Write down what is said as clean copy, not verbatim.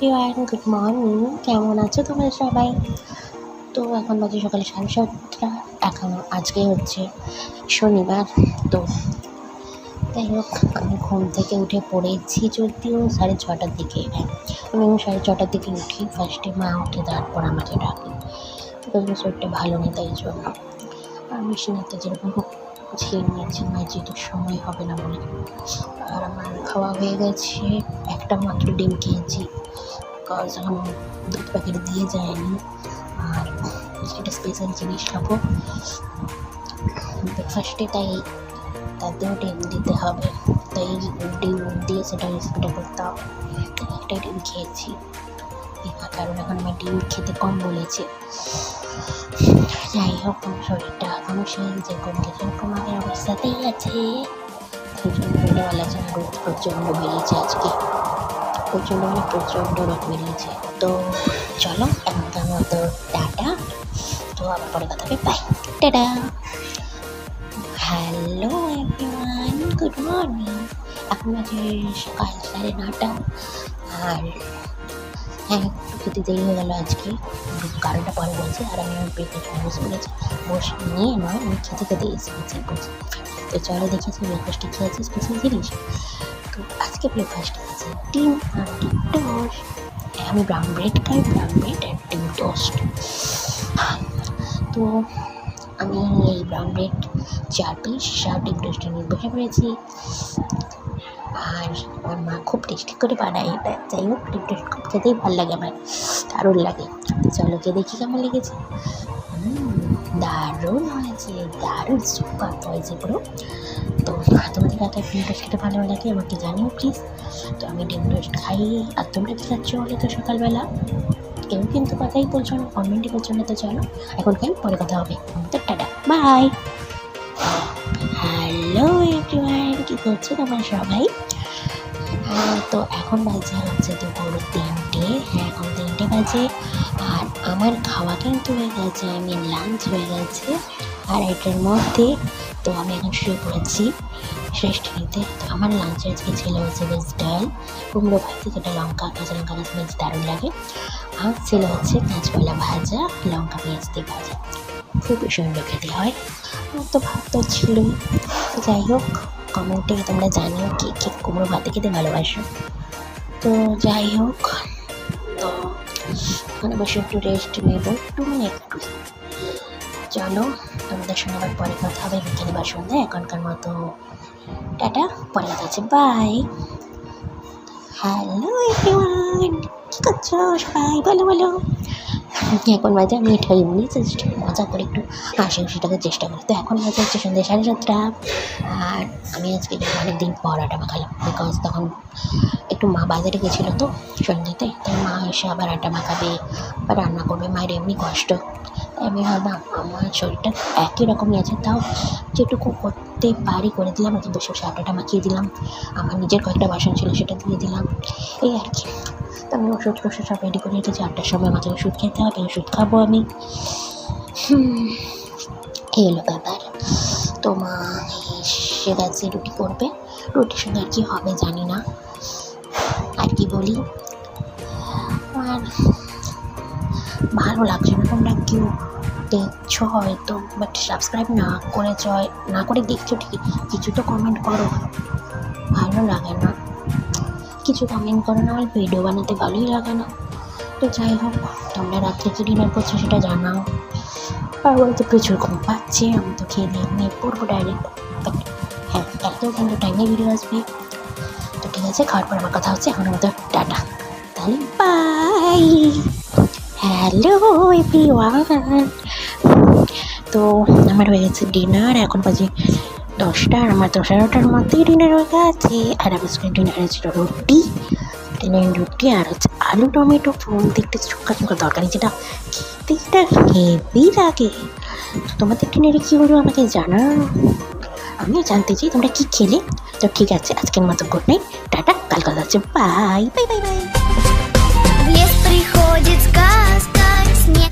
Everyone, good morning. কেমন আছো তোমরা সবাই? তো এখন বাজে সকালে 7:30। এখন আজকে হচ্ছে শনিবার। তো যাই হোক, আমি ঘুম থেকে উঠে পড়েছি যদিও 6:30টার দিকে। আমি 6:30টার দিকে উঠি। ফার্স্টে মা উঠে, তারপর আমাকে ডাকে। বিকজ শরীরটা ভালো নেই, তাই জন্য আর মেশিনেতে যেরকম ঝিয়ে নিয়েছি মায়ের যেহেতু সময় হবে না বলে। আর আমার খাওয়া হয়ে গেছে, একটা মাত্র ডিম খেয়েছি, বিকজ এখন দুধ প্যাকেট দিয়ে যায়নি। আর একটা স্পেশাল জিনিস খাবো ব্রেকফাস্টে, তাই তাতেও ডিম দিতে হবে, তাই ডিম দিয়ে সেটা রেসিপিটা করতে হবে। একটা ডিম খেয়েছি, কারণ এখন আমার ডিম খেতে কম বলেছে। যাই হোক, আমার শরীরটা এখনো সেই যে কোন যেরকম আগের অবস্থাতেই আছে। সন্ধ্যেবেলা যেন রোদ প্রচণ্ড বেরিয়েছে আজকে, প্রচণ্ড রোদ বেরিয়েছে। তো চলো এখনকার মতো টাটা। তো আবার পরে কথা হবে, bye, tata. Hello everyone, good morning. এখন বাজে সকাল 9:30। আর হ্যাঁ, একটু খেতে দেরি হয়ে গেলো আজকে, কারণটা পরে বলছি। আর আমি আমার ব্রেকফাস্ট বসে পড়েছি, বসে নিয়ে নয়, আমি খেতে এসে গেছি বলছি। তো চলো দেখেছি ব্রেকফাস্টে কী আছে স্পেশাল জিনিস। তো আজকে ব্রেকফাস্টে আছে ডিম আর ডিম টোস্ট। আমি ব্রাউন ব্রেড খাই, ব্রাউন ব্রেড আর ডিম টোস্ট। তো আমি এই ব্রাউন ব্রেড 4 পিস আর ডিম টোস্টে নিয়ে বসে পড়েছি। আর আমার মা খুব টেস্টি করে বানায় এটা। যাই হোক, ডিম টোস্ট খুব খেতেই ভালো লাগে আমার, দারুণ লাগে। তো চলো কে দেখি কেমন লেগেছে। দারুণ হয়েছে, দারুণ সুপার হয়েছে পুরো। তো তোমাদের কাছে ডিম টোস্ট খেতে ভালো লাগে আমাকে জানিও প্লিজ। তো আমি ডিম টোস্ট খাই, আর তোমরা কী খাচ্ছ বলে তো সকালবেলা? কেউ কিন্তু কথাই বলছো না, কমেন্টই করছো না। তো চলো এখন খাই, পরে কথা হবে। তো টাটা, বাই। হ্যালো এভরিওয়ান, কী করছো তোমরা সবাই? তো এখন বাজে হচ্ছে দুপুর 3টে। হ্যাঁ, এখন 3টে বাজে। আর আমার খাওয়া কিন্তু হয়ে গেছে, লাঞ্চ হয়ে গেছে আর এটার মধ্যে। তো আমি এখন শুয়ে পড়েছি রেস্ট নিতে। তো আমার লাঞ্চে আজকে ছিল হচ্ছে ভেজ ডাল, কুমড়ো ভাজি, যেটা কাঁচা লঙ্কা গাছ বেশ দারুণ লাগে। আর ছিল হচ্ছে কাঁচকলা ভাজা, লঙ্কা পেঁয়াজ দিয়ে ভাজা, খুবই সুন্দর খেতে হয়। তো ভাত তো ছিলই। যাই হোক, কমেন্টে তোমরা জানিও কে কে কুমড়ো ভাতে খেতে ভালোবাসো। তো যাই হোক, তো ওখানে বসে একটু রেস্ট নেবো, একটু চলো তোমাদের সঙ্গে আবার পরে কথা হবে বিকেলে বা সন্ধ্যায়। এখনকার মতো টাটা, পরে কথা হচ্ছে, বাই। হ্যালো এভরিওয়ান, কী করছো সবাই? বলো। এখন বাজে, আমি এটা এমনি জাস্ট মজা করে একটু হাসিটাকে চেষ্টা করি। তো এখন বাজে হচ্ছে সন্ধ্যে 7:30। আর আমি আজকে অনেকদিন পর আটা মাখালাম, বিকজ তখন একটু মা বাজারে গেছিলো তো সন্ধ্যেতে। তাই মা এসে আবার আটা মাখাবে বা রান্না করবে, মায়ের এমনি কষ্ট। তাই আমি ভাবলাম আমার শরীরটা একই রকমই আছে, তাও যেটুকু করতে পারি করে দিলাম। আর কি বসে বসে আটাটা মাখিয়ে দিলাম, আমার নিজের কয়েকটা বাসন ছিল সেটা দিয়ে দিলাম, এই আর কি। তো আমি ওষুধ সব রেডি করে রেখেছি। 8টার সময় আমাকে ওষুধ খেতে হবে, ওষুধ খাবো আমি। এই হলো ব্যাপার। তো মা এসে গেছে, রুটি করবে। রুটির সঙ্গে আর কি হবে জানি না, আর কি বলি। আর ভালো লাগছে না, তোমরা কেউ দেখছো হয়তো, বাট সাবস্ক্রাইব না করে দেখছো ঠিকই, কিছু তো কমেন্ট করো। ভালো লাগে না, কিছু কমেন্ট করো না, আমার ভিডিও বানাতে ভালোই লাগে না। তো যাই হোক, তোমরা রাত্রে কি ডিনার করছো সেটা জানাও। আর বলতে প্রচুর ঘুম পাচ্ছে, আমি তো খেয়ে দিয়ে নিয়ে পড়বো ডাইরেক্ট। বাট হ্যাঁ, এত কিন্তু টাইমে ভিডিও আসবে। তো ঠিক আছে, খাওয়ার পর আমার কথা হচ্ছে। এখন আমাদের টাটা, তাহলে বাই। হ্যালো এভরিওয়ান, তো আমার হয়ে গেছে ডিনার। এখন বাজে 10টা, আর আমার 10:30টার মধ্যেই ডিনার হয়ে গেছে। আর আমার ডিনারে ছিল রুটি, আর হচ্ছে আলু টমেটো ফোন দেখতে চুক্কা তরকারি, যেটা খেতে হেভি লাগে। তো তোমাদের ডিনারে কী হলো আমাকে জানাও, আমিও জানতে চাই তোমরা কী খেলে। তো ঠিক আছে, আজকের মতো গুড নাইট, টাটা, কাল কথা হচ্ছে, বাই বাই বাই বাই। В лес приходит сказка.